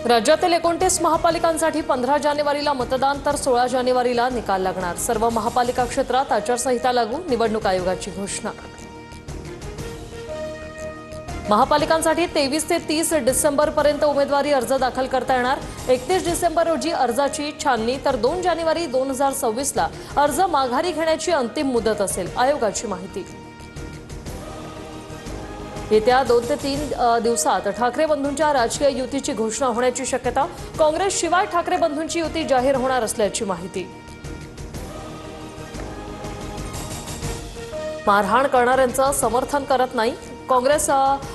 राज्यातील 29 महापालिकांसाठी 15 जानेवारीला मतदान तर 16 जानेवारीला निकाल लागणार। सर्व महापालिका क्षेत्रात आचारसंहिता लागू, निवडणूक आयोगाची घोषणा। महापालिकांसाठी 23 ते 30 डिसेंबरपर्यंत उमेदवारी अर्ज दाखल करता येणार। 31 डिसेंबर रोजी अर्जाची छाननी तर 2 जानेवारी 2026ला अर्ज माघारी घेण्याची अंतिम मुदत असेल, आयोगाची माहिती। येत्या 2 ते 3 दिवसात ठाकरे बंधूंच्या राजकीय युतीची घोषणा होण्याची शक्यता। काँग्रेस शिवाय ठाकरे बंधूंची युती जाहीर होणार असल्याची माहिती। मारहाण करणाऱ्यांचं समर्थन करत नाही। काँग्रेस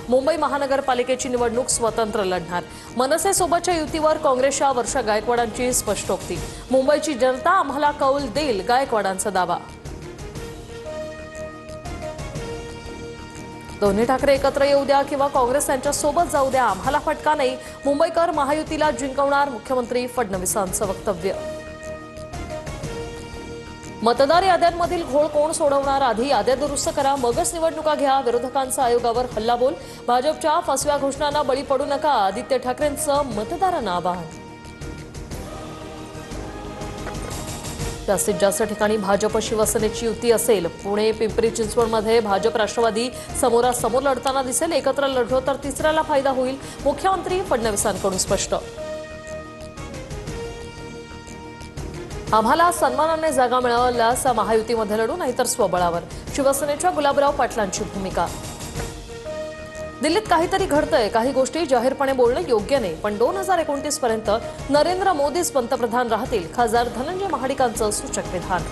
मुंबई महानगरपालिकेची निवडणूक स्वतंत्र लढणार। मनसेसोबतच्या युतीवर काँग्रेसच्या वर्षा गायकवाडांची स्पष्टोक्ती। मुंबईची जनता आम्हाला कौल देईल, गायकवाडांचा दावा। दोन्ही ठाकरे एकत्र येऊ द्या किंवा काँग्रेस त्यांच्या सोबत जाऊ द्या, आम्हाला फटका नाही। मुंबईकर महायुतीला जिंकवणार, मुख्यमंत्री फडणवीसांचं वक्तव्य। मतदार याद्यांमधील घोळ कोण सोडवणार? आधी याद्या दुरुस्त करा, मगच निवडणुका घ्या। विरोधकांचा आयोगावर हल्लाबोल। भाजपच्या फसव्या घोषणांना बळी पडू नका, आदित्य ठाकरेंचं मतदारांना आवाहन। जास्तीत जास्त ठिकाणी भाजप शिवसेनेची युती असेल। पुणे पिंपरी चिंचवडमध्ये भाजप राष्ट्रवादी समोरासमोर लढताना दिसेल। एकत्र लढलो तर तिसऱ्याला फायदा होईल, मुख्यमंत्री फडणवीसांकडून स्पष्ट। आम्हाला सन्मानाने जागा मिळाल्यास महायुतीमध्ये लढू, नाहीतर स्वबळावर, शिवसेनेच्या गुलाबराव पाटलांची भूमिका। दिल्लीत काहीतरी घडतंय, काही गोष्टी जाहीरपणे बोलणं योग्य नाही, पण 2029 पर्यंत नरेंद्र मोदीच पंतप्रधान राहतील, खासदार धनंजय महाडिकांचं सूचक विधान।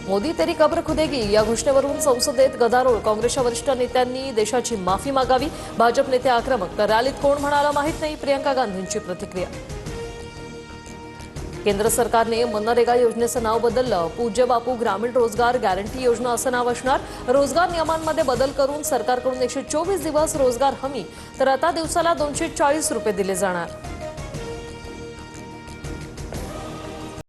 मोदी तेरी कब्र खुदेगी या घोषणेवरून संसदेत गदारोळ। काँग्रेसच्या वरिष्ठ नेत्यांनी देशाची माफी मागावी, भाजप नेते आक्रमक। तर रॅलीत कोण म्हणाला माहीत नाही, प्रियंका गांधींची प्रतिक्रिया। केंद्र सरकारने मनरेगा योजनेचं नाव बदललं। पूज्य बापू ग्रामीण रोजगार गॅरंटी योजना असं नाव असणार। रोजगार नियमांमध्ये बदल करून सरकारकडून 124 दिवस रोजगार हमी, तर आता दिवसाला 240 रुपये दिले जाणार।